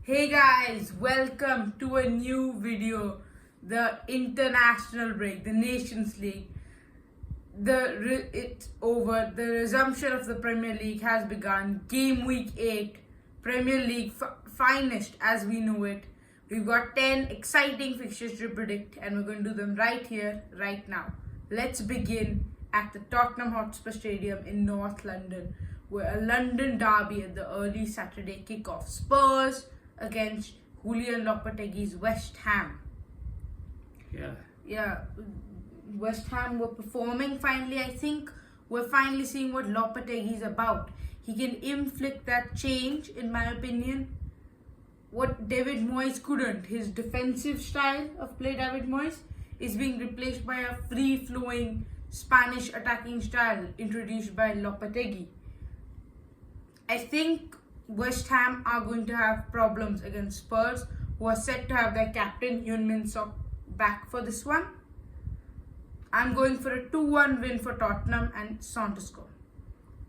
Hey guys, welcome to a new video. The international break, the Nations League. It's over. The resumption of the Premier League has begun. Game week 8, Premier League finest as we know it. We've got 10 exciting fixtures to predict, and we're going to do them right here, right now. Let's begin at the Tottenham Hotspur Stadium in North London, where a London derby at the early Saturday kickoff. Spurs against Julian Lopetegui's West Ham. Yeah, West Ham were performing finally. I think we're finally seeing what Lopetegui is about. He can inflict that change, in my opinion, what David Moyes couldn't. His defensive style of play, David Moyes, is being replaced by a free-flowing Spanish attacking style introduced by Lopetegui. I think West Ham are going to have problems against Spurs, who are set to have their captain Heung-min Son back for this one. I'm going for a 2-1 win for Tottenham and Son to score.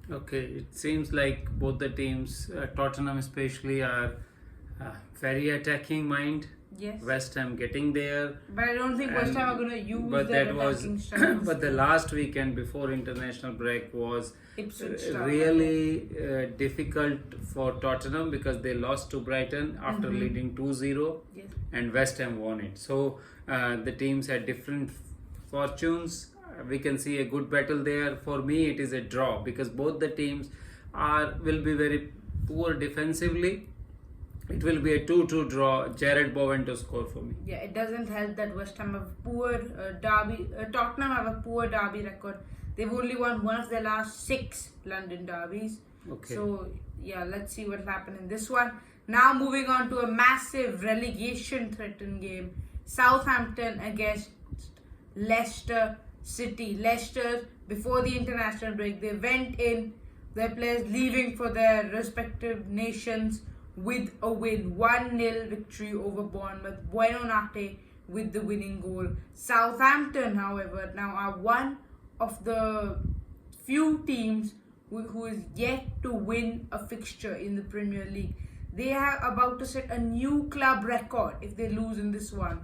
Okay, it seems like both the teams, Tottenham especially, are very attacking mind. Yes. West Ham getting there. But I don't think West Ham are going to use their attacking style. But the last weekend before international break was Ipswich really difficult for Tottenham because they lost to Brighton after leading 2-0, Yes. and West Ham won it. So the teams had different fortunes. We can see a good battle there. For me, it is a draw because both the teams will be very poor defensively. It will be a 2-2 draw. Jared Bowen to score for me. Yeah, it doesn't help that West Ham have a poor derby. Tottenham have a poor derby record. They've only won one of their last 6 London derbies. Okay. So yeah, let's see what happens in this one. Now moving on to a massive relegation-threatened game: Southampton against Leicester City. Leicester, before the international break, they went in, their players leaving for their respective nations with a win. 1-0 victory over Bournemouth. Buonanotte with the winning goal. Southampton, however, now are one of the few teams who is yet to win a fixture in the Premier League. They are about to set a new club record if they lose in this one,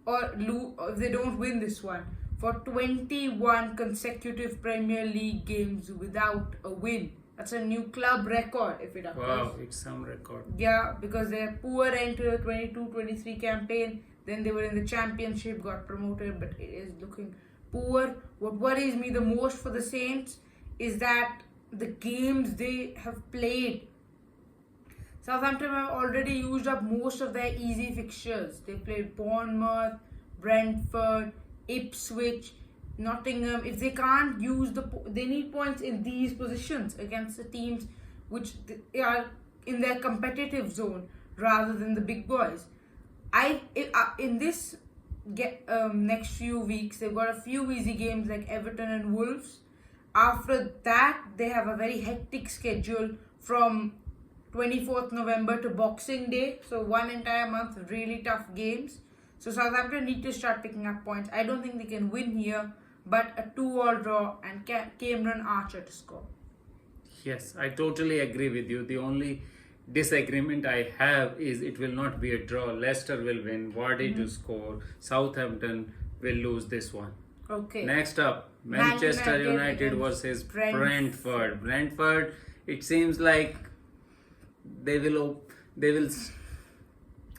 or if they don't win this one, for 21 consecutive Premier League games without a win. That's a new club record if it occurs. Wow, it's some record. Yeah, because their poor end to the 22-23 campaign, then they were in the championship, got promoted, but it is looking poor. What worries me the most for the Saints is that the games they have played, Southampton have already used up most of their easy fixtures. They played Bournemouth, Brentford, Ipswich, Nottingham. If they can't use they need points in these positions against the teams which are in their competitive zone rather than the big boys. In this next few weeks, they've got a few easy games like Everton and Wolves. After that, they have a very hectic schedule from 24th November to Boxing Day. So one entire month of really tough games. So Southampton need to start picking up points. I don't think they can win here, but a 2-2 draw and Cameron Archer to score. Yes, I totally agree with you. The only disagreement I have is it will not be a draw. Leicester will win, Vardy to score, Southampton will lose this one. Okay. Next up, Manchester United versus Brentford. Brentford, it seems like they will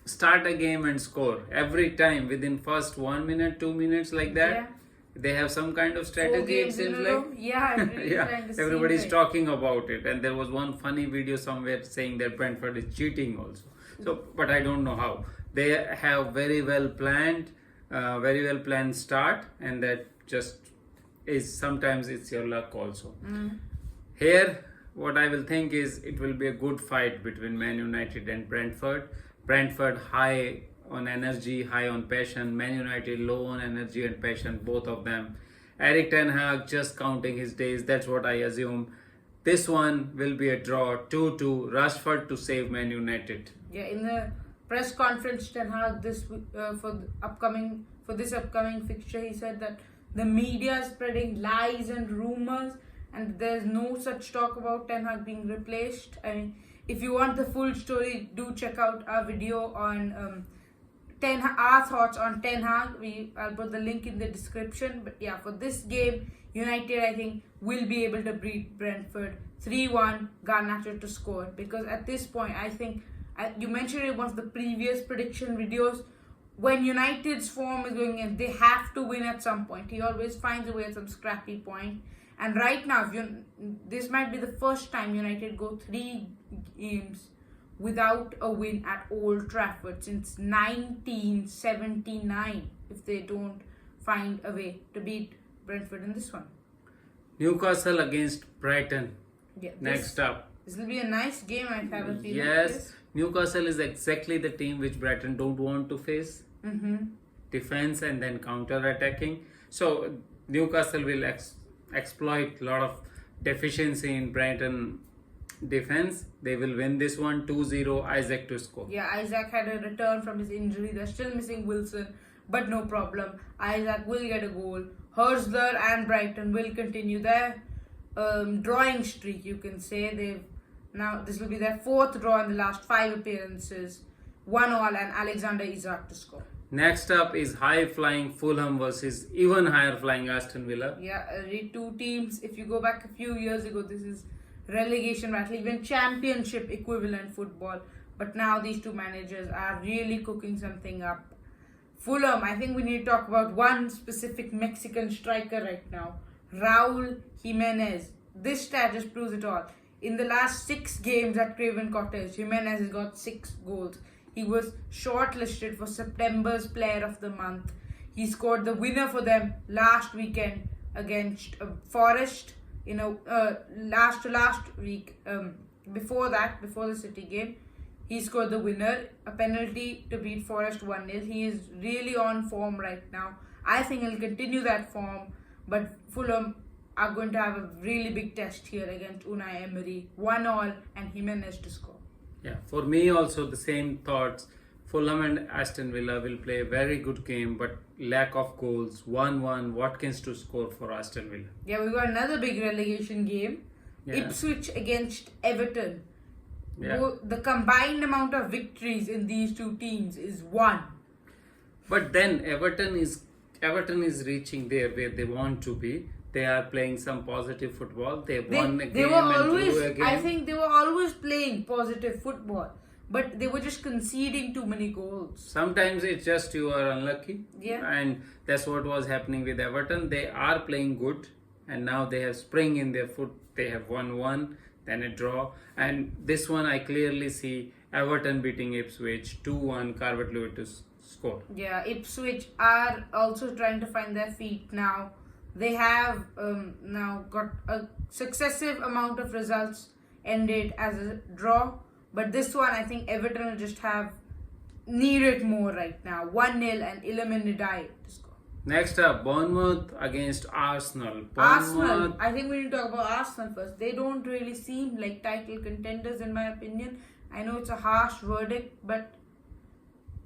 start a game and score every time within first 1 minute, 2 minutes, like that. Yeah. They have some kind of strategy, it seems like. Yeah, really Yeah, everybody's talking about it, and there was one funny video somewhere saying that Brentford is cheating also. So, but I don't know how. They have very well planned start, and that just is sometimes it's your luck also. Here, what I will think is it will be a good fight between Man United and Brentford. Brentford high on energy, high on passion. Man United low on energy and passion, both of them. Erik Ten Hag just counting his days, that's what I assume. This one will be a draw, 2-2, Rashford to save Man United. Yeah, in the press conference Ten Hag for this upcoming fixture, he said that the media is spreading lies and rumors, and there's no such talk about Ten Hag being replaced. I mean, if you want the full story, do check out our video on our thoughts on Ten Hag. I'll put the link in the description. But yeah, for this game, United I think will be able to beat Brentford 3-1. Garnacho to score, because at this point I think you mentioned it in one of the previous prediction videos. When United's form is going in, they have to win at some point. He always finds a way at some scrappy point. And right now, this might be the first time United go 3 games without a win at Old Trafford since 1979, if they don't find a way to beat Brentford in this one. Newcastle against Brighton. Yeah, Next up. This will be a nice game, I have a feeling. Yes, Newcastle is exactly the team which Brighton don't want to face. Defense and then counter-attacking. So Newcastle will exploit a lot of deficiency in Brighton defense. They will win this one 2-0. Isaac to score. Yeah, Isaac had a return from his injury. They're still missing Wilson, but no problem. Isaac will get a goal. Hurstler and Brighton will continue their drawing streak, you can say. This will be their 4th draw in the last 5 appearances. 1-1 and Alexander Isak to score. Next up is high-flying Fulham versus even higher-flying Aston Villa. Yeah, two teams. If you go back a few years ago, this is relegation battle, even championship equivalent football. But now these two managers are really cooking something up. Fulham, I think we need to talk about one specific Mexican striker right now, Raul Jimenez. This stat just proves it all. In the last 6 games at Craven Cottage, Jimenez has got 6 goals. He was shortlisted for September's Player of the Month. He scored the winner for them last weekend against Forest. Last week. Before the City game, he scored the winner, a penalty to beat Forest 1-0. He is really on form right now. I think he'll continue that form, but Fulham are going to have a really big test here against Unai Emery. 1-1 and Jimenez to score. Yeah, for me also the same thoughts. Fulham and Aston Villa will play a very good game, but lack of goals. 1-1, Watkins to score for Aston Villa. Yeah, we got another big relegation game. Yeah. Ipswich against Everton. Yeah. The combined amount of victories in these two teams is 1. But then Everton is reaching there where they want to be. They are playing some positive football. They won a game and drew a game. I think they were always playing positive football, but they were just conceding too many goals. Sometimes it's just you are unlucky. Yeah. And that's what was happening with Everton. They are playing good, and now they have spring in their foot. They have won 1, then a draw. And this one I clearly see Everton beating Ipswich 2-1, Calvert-Lewin to score. Yeah, Ipswich are also trying to find their feet now. They have now got a successive amount of results ended as a draw. But this one, I think Everton will just need it more right now. 1-0 and Iliman Ndiaye to score. Next up, Bournemouth against Arsenal. Arsenal, I think we need to talk about Arsenal first. They don't really seem like title contenders in my opinion. I know it's a harsh verdict, but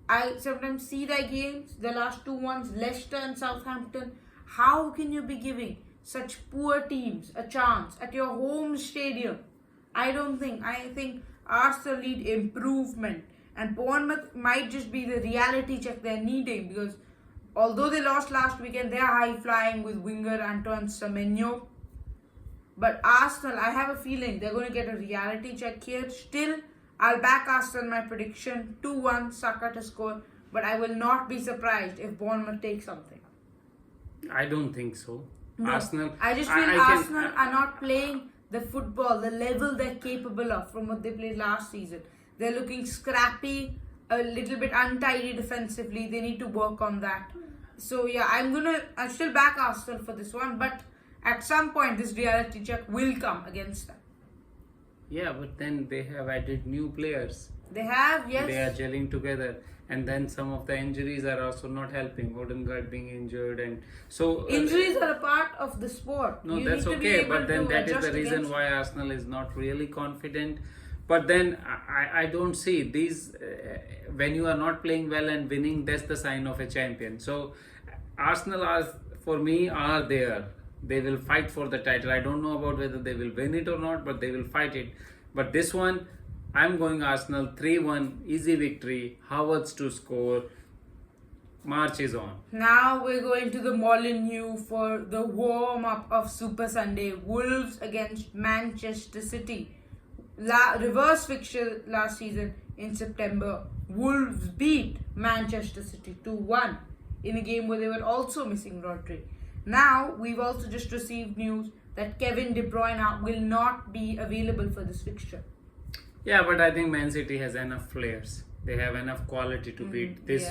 I sometimes see their games, the last 2 ones, Leicester and Southampton. How can you be giving such poor teams a chance at your home stadium? I think Arsenal need improvement, and Bournemouth might just be the reality check they're needing, because although they lost last weekend, they're high flying with winger Antoine Semenyo. But Arsenal, I have a feeling they're going to get a reality check here. Still, I'll back Arsenal my prediction 2-1, Saka to score, but I will not be surprised if Bournemouth takes something. I don't think so. No, Arsenal. I just feel Arsenal are not playing the football, the level they're capable of from what they played last season. They're looking scrappy, a little bit untidy defensively. They need to work on that. So yeah, I still back Arsenal for this one, but at some point this reality check will come against them. Yeah, but then they have added new players. They have, yes. They are gelling together. And then some of the injuries are also not helping. Odegaard being injured, and so injuries are a part of the sport. No, that's okay. But then that is the reason why Arsenal is not really confident. But then I don't see these. When you are not playing well and winning, that's the sign of a champion. So Arsenal are, for me, are there. They will fight for the title. I don't know about whether they will win it or not, but they will fight it. But this one, I'm going Arsenal 3-1, easy victory. Havertz to score. March is on. Now we're going to the Molineux for the warm-up of Super Sunday. Wolves against Manchester City. Reverse fixture last season in September. Wolves beat Manchester City 2-1 in a game where they were also missing Rodri. Now we've also just received news that Kevin De Bruyne will not be available for this fixture. Yeah, but I think Man City has enough players. They have enough quality to beat this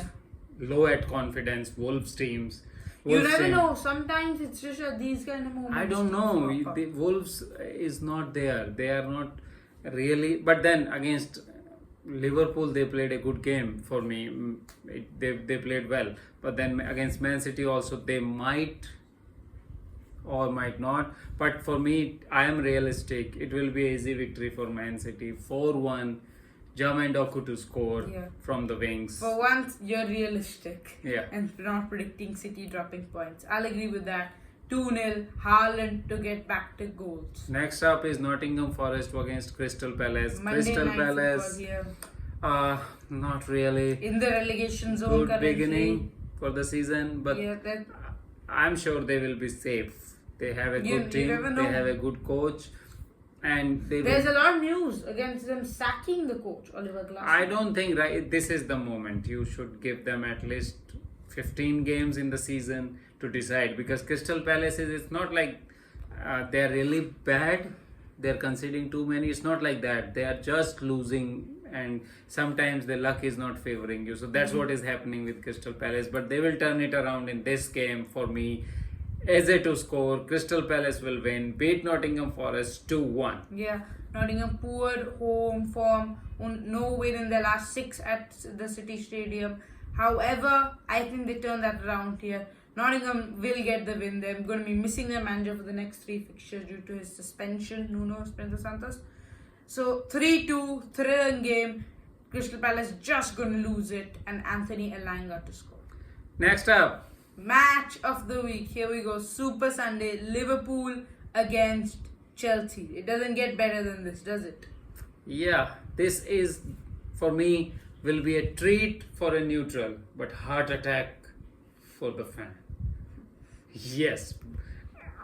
low at confidence Wolves teams. You never know. Sometimes it's just these kind of moments. I don't know. The Wolves is not there. They are not really. But then against Liverpool, they played a good game for me. They played well. But then against Man City also, they might or might not. But for me, I am realistic. It will be an easy victory for Man City. 4-1. Jermaine Doku to score from the wings. For once, you're realistic. Yeah. And not predicting City dropping points. I'll agree with that. 2-0, Haaland to get back to goals. Next up is Nottingham Forest against Crystal Palace. Monday Crystal night Palace, not really. In the relegation zone Good currently. beginning for the season, but that, I'm sure they will be safe. They have a good team. They have a good coach. And there's a lot of news against them sacking the coach, Oliver Glasner. I don't think this is the moment. You should give them at least 15 games in the season to decide, because Crystal Palace it's not like they're really bad. They're conceding too many. It's not like that. They are just losing, and sometimes the luck is not favoring you. So that's what is happening with Crystal Palace. But they will turn it around in this game for me. Eze to score. Crystal Palace will win. Beat Nottingham Forest 2-1. Yeah, Nottingham poor home form. No win in their last 6 at the City Stadium. However, I think they turn that around here. Nottingham will get the win. They're going to be missing their manager for the next 3 fixtures due to his suspension, Nuno Espirito Santos. So 3-2, thrilling game. Crystal Palace just going to lose it, and Anthony Elanga to score. Next up, match of the week. Here we go. Super Sunday. Liverpool against Chelsea. It doesn't get better than this, does it? Yeah, this is, for me, will be a treat for a neutral, but heart attack for the fan. Yes,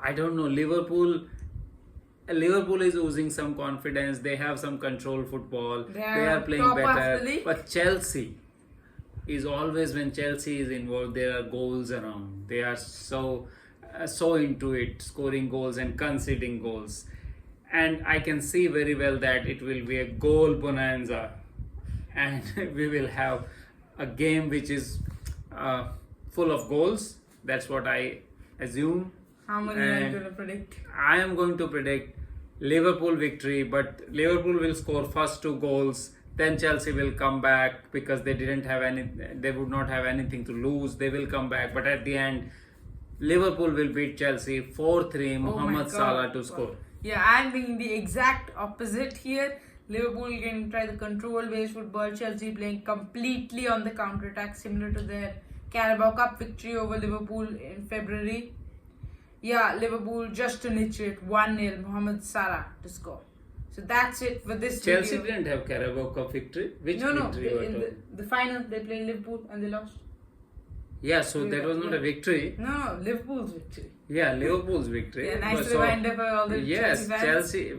I don't know. Liverpool is losing some confidence. They have some control football. They are playing better. But Chelsea is always, when Chelsea is involved, there are goals around. They are so into it, scoring goals and conceding goals. And I can see very well that it will be a goal bonanza. And we will have a game which is full of goals. That's what I assume. How many are you going to predict? I am going to predict Liverpool victory, but Liverpool will score first 2 goals. Then Chelsea will come back because they would not have anything to lose. They will come back, but at the end, Liverpool will beat Chelsea 4-3. Mohamed Salah to score. Yeah, I'm thinking the exact opposite here. Liverpool can try the control-based football. Chelsea playing completely on the counter-attack, similar to their Carabao Cup victory over Liverpool in February. Yeah, Liverpool just to niche it. 1-0. Mohamed Salah to score. So that's it for this Chelsea video. didn't have Carabao Cup victory. Which No, victory? in the final they played Liverpool and they lost. Yeah, so that was not a victory. No, Liverpool's victory. Yeah, Liverpool's victory. Yeah, nice reminder for all the Chelsea.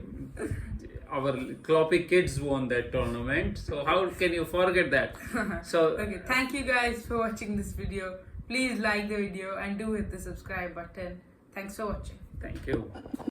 Our Kloppy kids won that tournament. So how can you forget that? So okay, thank you guys for watching this video. Please like the video and do hit the subscribe button. Thanks for watching. Thank you.